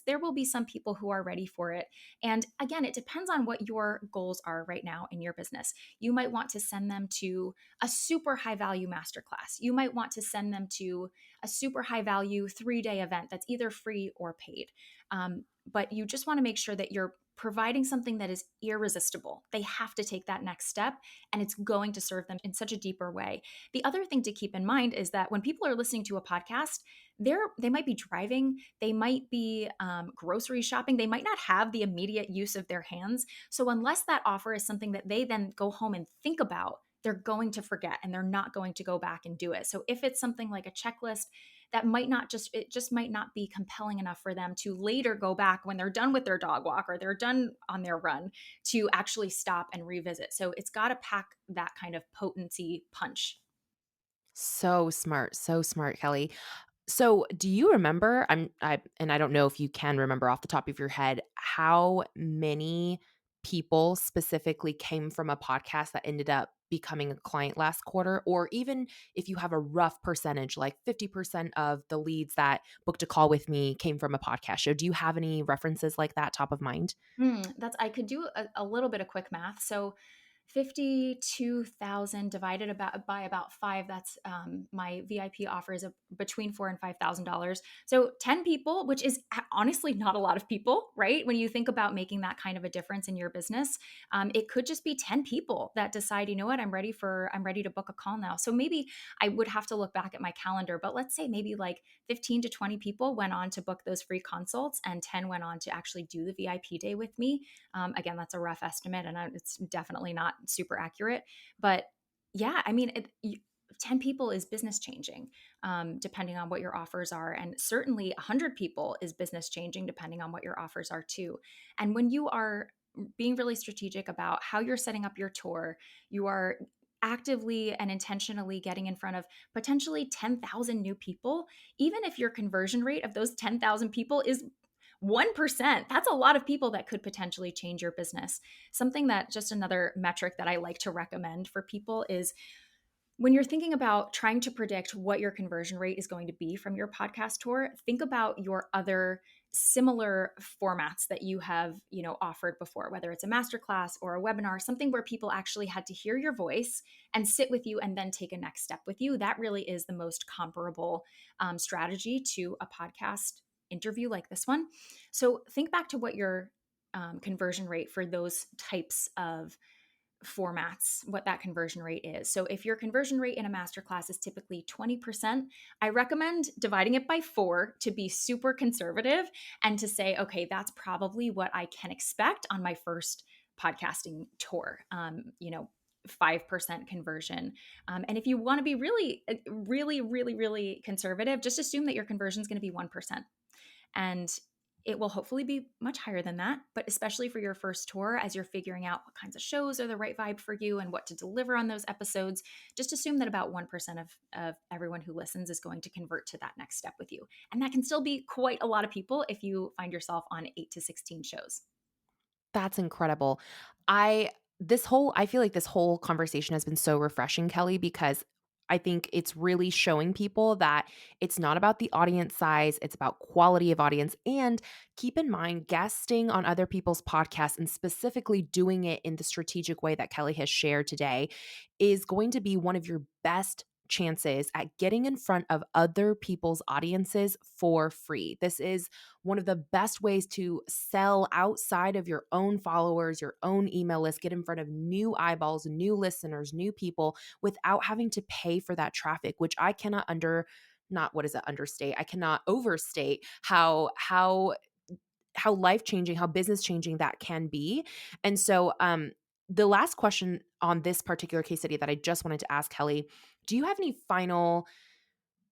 Speaker 2: There will be some people who are ready for it. And again, it depends on what your goals are right now in your business. You might want to send them to a super high value masterclass. You might want to send them to a super high value 3-day event that's either free or paid. But you just want to make sure that you're providing something that is irresistible. They have to take that next step, and it's going to serve them in such a deeper way. The other thing to keep in mind is that when people are listening to a podcast, they might be driving, they might be grocery shopping, they might not have the immediate use of their hands. So unless that offer is something that they then go home and think about, they're going to forget and they're not going to go back and do it. So if it's something like a checklist, it just might not be compelling enough for them to later go back when they're done with their dog walk or they're done on their run to actually stop and revisit. So it's got to pack that kind of potency punch.
Speaker 1: So smart, Kelly. So, do you remember, and I don't know if you can remember off the top of your head, how many people specifically came from a podcast that ended up becoming a client last quarter? Or even if you have a rough percentage, like 50% of the leads that booked a call with me came from a podcast show. Do you have any references like that top of mind?
Speaker 2: That's I could do a little bit of quick math. So 52,000 divided by about 5, that's my VIP offer is between 4 and $5,000. So 10 people, which is honestly not a lot of people, right? When you think about making that kind of a difference in your business, it could just be 10 people that decide, you know what, I'm ready to book a call now. So maybe I would have to look back at my calendar, but let's say maybe like 15 to 20 people went on to book those free consults and 10 went on to actually do the VIP day with me. Again, that's a rough estimate, and it's definitely not super accurate. But yeah, I mean, 10 people is business changing, depending on what your offers are. And certainly 100 people is business changing, depending on what your offers are too. And when you are being really strategic about how you're setting up your tour, you are actively and intentionally getting in front of potentially 10,000 new people. Even if your conversion rate of those 10,000 people is 1%, that's a lot of people that could potentially change your business. Something that, just another metric that I like to recommend for people is, when you're thinking about trying to predict what your conversion rate is going to be from your podcast tour, think about your other similar formats that you have, offered before, whether it's a masterclass or a webinar, something where people actually had to hear your voice and sit with you and then take a next step with you. That really is the most comparable strategy to a podcast interview like this one. So think back to what your conversion rate for those types of formats, what that conversion rate is. So if your conversion rate in a masterclass is typically 20%, I recommend dividing it by 4 to be super conservative and to say, okay, that's probably what I can expect on my first podcasting tour. 5% conversion. And if you want to be really, really, really, really conservative, just assume that your conversion is going to be 1%. And it will hopefully be much higher than that, but especially for your first tour, as you're figuring out what kinds of shows are the right vibe for you and what to deliver on those episodes, just assume that about 1% of everyone who listens is going to convert to that next step with you. And that can still be quite a lot of people if you find yourself on 8 to 16 shows.
Speaker 1: That's incredible. I feel like this whole conversation has been so refreshing, Kelly, because I think it's really showing people that it's not about the audience size, it's about quality of audience. And keep in mind, guesting on other people's podcasts and specifically doing it in the strategic way that Kelly has shared today is going to be one of your best chances at getting in front of other people's audiences for free. This is one of the best ways to sell outside of your own followers, your own email list, get in front of new eyeballs, new listeners, new people without having to pay for that traffic, which I cannot not what is it understate. I cannot overstate how life changing, how business changing that can be. And so the last question on this particular case study that I just wanted to ask Kelly, do you have any final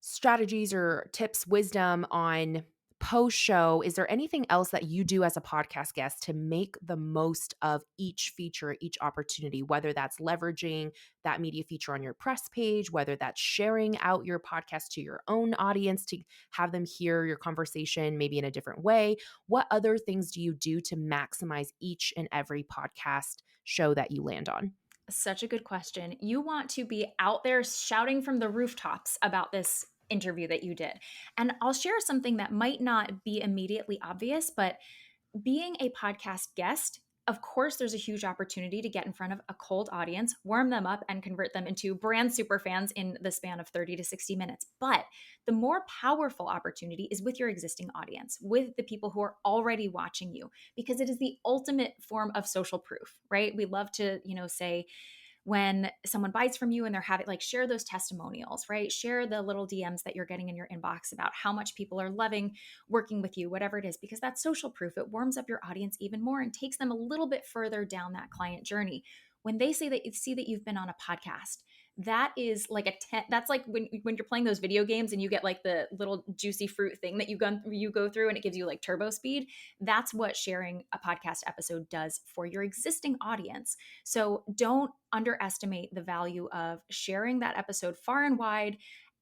Speaker 1: strategies or tips, wisdom on post show? Is there anything else that you do as a podcast guest to make the most of each feature, each opportunity, whether that's leveraging that media feature on your press page, whether that's sharing out your podcast to your own audience to have them hear your conversation maybe in a different way? What other things do you do to maximize each and every podcast show that you land on?
Speaker 2: Such a good question. You want to be out there shouting from the rooftops about this interview that you did. And I'll share something that might not be immediately obvious, but being a podcast guest, of course, there's a huge opportunity to get in front of a cold audience, warm them up, and convert them into brand super fans in the span of 30 to 60 minutes. But the more powerful opportunity is with your existing audience, with the people who are already watching you, because it is the ultimate form of social proof, right? We love to, say, when someone buys from you and they're having, like, share those testimonials, right? Share the little DMs that you're getting in your inbox about how much people are loving working with you, whatever it is, because that's social proof. It warms up your audience even more and takes them a little bit further down that client journey. When they say that, see that you've been on a podcast, that is like that's like when you're playing those video games and you get like the little juicy fruit thing that you go through and it gives you like turbo speed. That's what sharing a podcast episode does for your existing audience. So don't underestimate the value of sharing that episode far and wide.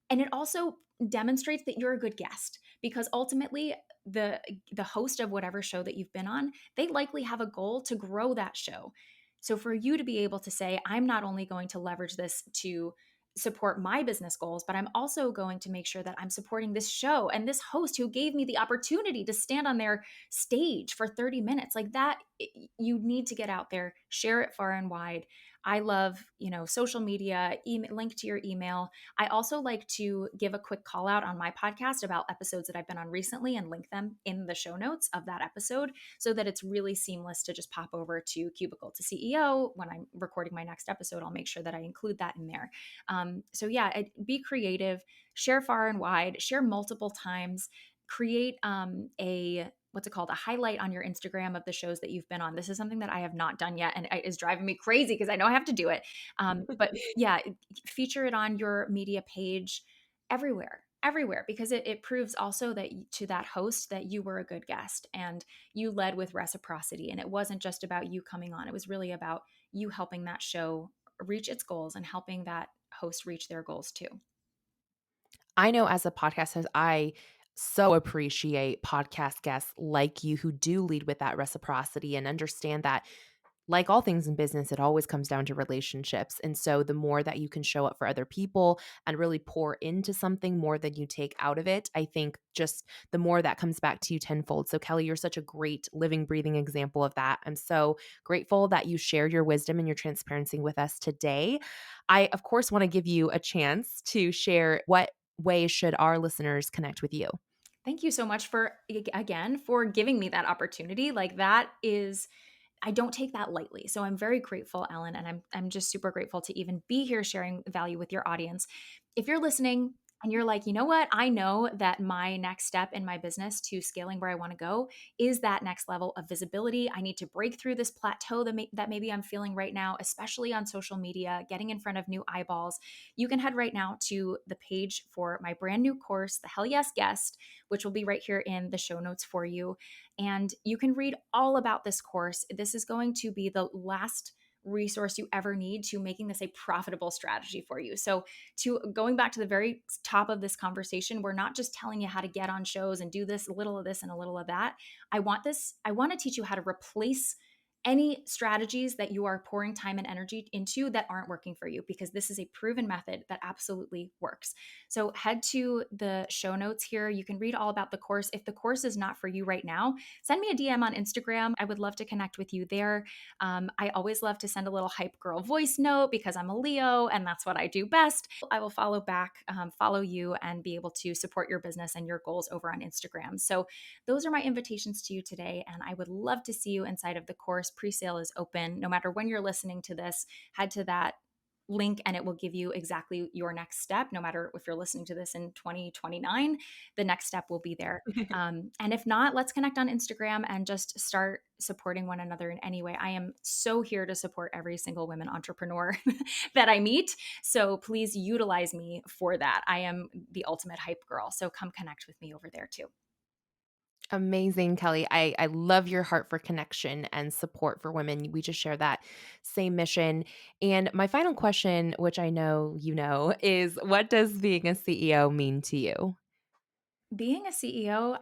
Speaker 2: And it also demonstrates that you're a good guest, because ultimately the host of whatever show that you've been on, they likely have a goal to grow that show. So for you to be able to say, I'm not only going to leverage this to support my business goals, but I'm also going to make sure that I'm supporting this show and this host who gave me the opportunity to stand on their stage for 30 minutes. Like that, you need to get out there, share it far and wide. I love, social media, link to your email. I also like to give a quick call out on my podcast about episodes that I've been on recently and link them in the show notes of that episode, so that it's really seamless to just pop over to Cubicle to CEO. When I'm recording my next episode, I'll make sure that I include that in there. So yeah, be creative, share far and wide, share multiple times, create a what's it called, a highlight on your Instagram of the shows that you've been on. This is something that I have not done yet, and it is driving me crazy because I know I have to do it. But yeah, feature it on your media page everywhere. Everywhere, because it proves also that to that host that you were a good guest and you led with reciprocity. And it wasn't just about you coming on, it was really about you helping that show reach its goals and helping that host reach their goals too.
Speaker 1: I know as a podcast host, I so appreciate podcast guests like you who do lead with that reciprocity and understand that, like all things in business, it always comes down to relationships. And so the more that you can show up for other people and really pour into something more than you take out of it, I think just the more that comes back to you tenfold. So, Kelly, you're such a great living, breathing example of that. I'm so grateful that you shared your wisdom and your transparency with us today. I, of course, want to give you a chance to share what ways should our listeners connect with you.
Speaker 2: Thank you so much for, again, for giving me that opportunity. Like, that is, I don't take that lightly. So I'm very grateful, Ellen, and I'm just super grateful to even be here sharing value with your audience. If you're listening and you're like, you know what, I know that my next step in my business to scaling where I want to go is that next level of visibility. I need to break through this plateau that maybe I'm feeling right now, especially on social media, getting in front of new eyeballs. You can head right now to the page for my brand new course, the Hell Yes Guest, which will be right here in the show notes for you. And you can read all about this course. This is going to be the last resource you ever need to making this a profitable strategy for you. So, to going back to the very top of this conversation, we're not just telling you how to get on shows and do this, a little of this and a little of that. I want to teach you how to replace any strategies that you are pouring time and energy into that aren't working for you, because this is a proven method that absolutely works. So head to the show notes here. You can read all about the course. If the course is not for you right now, send me a DM on Instagram. I would love to connect with you there. I always love to send a little hype girl voice note because I'm a Leo and that's what I do best. I will follow back, follow you, and be able to support your business and your goals over on Instagram. So those are my invitations to you today. And I would love to see you inside of the course. Pre-sale is open. No matter when you're listening to this, head to that link and it will give you exactly your next step. No matter if you're listening to this in 2029, the next step will be there. And if not, let's connect on Instagram and just start supporting one another in any way. I am so here to support every single women entrepreneur that I meet. So please utilize me for that. I am the ultimate hype girl. So come connect with me over there too.
Speaker 1: Amazing, Kelly. I love your heart for connection and support for women. We just share that same mission. And my final question, which I know you know, is what does being a CEO mean to you?
Speaker 2: Being a CEO,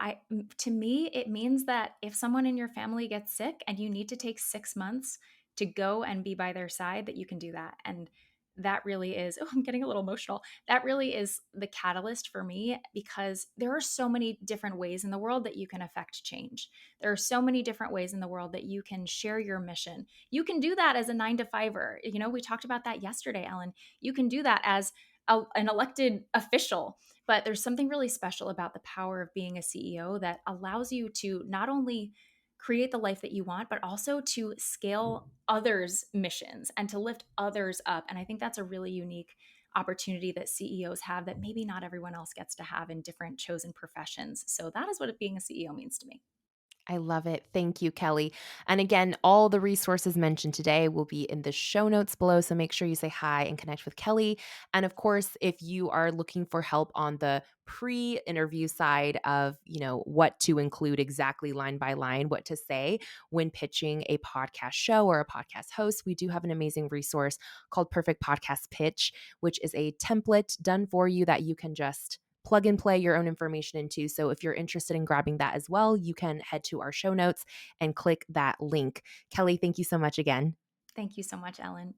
Speaker 2: to me, it means that if someone in your family gets sick and you need to take 6 months to go and be by their side, that you can do that. And that really is, oh, I'm getting a little emotional. That really is the catalyst for me, because there are so many different ways in the world that you can affect change. There are so many different ways in the world that you can share your mission. You can do that as a 9 to 5er. You know, we talked about that yesterday, Ellen. You can do that as an elected official. But there's something really special about the power of being a CEO that allows you to not only create the life that you want, but also to scale others' missions and to lift others up. And I think that's a really unique opportunity that CEOs have that maybe not everyone else gets to have in different chosen professions. So that is what being a CEO means to me.
Speaker 1: I love it. Thank you, Kelly. And again, all the resources mentioned today will be in the show notes below. So make sure you say hi and connect with Kelly. And of course, if you are looking for help on the pre-interview side of, what to include exactly line by line, what to say when pitching a podcast show or a podcast host, we do have an amazing resource called Perfect Podcast Pitch, which is a template done for you that you can just plug and play your own information into. So if you're interested in grabbing that as well, you can head to our show notes and click that link. Kelly, thank you so much again.
Speaker 2: Thank you so much, Ellen.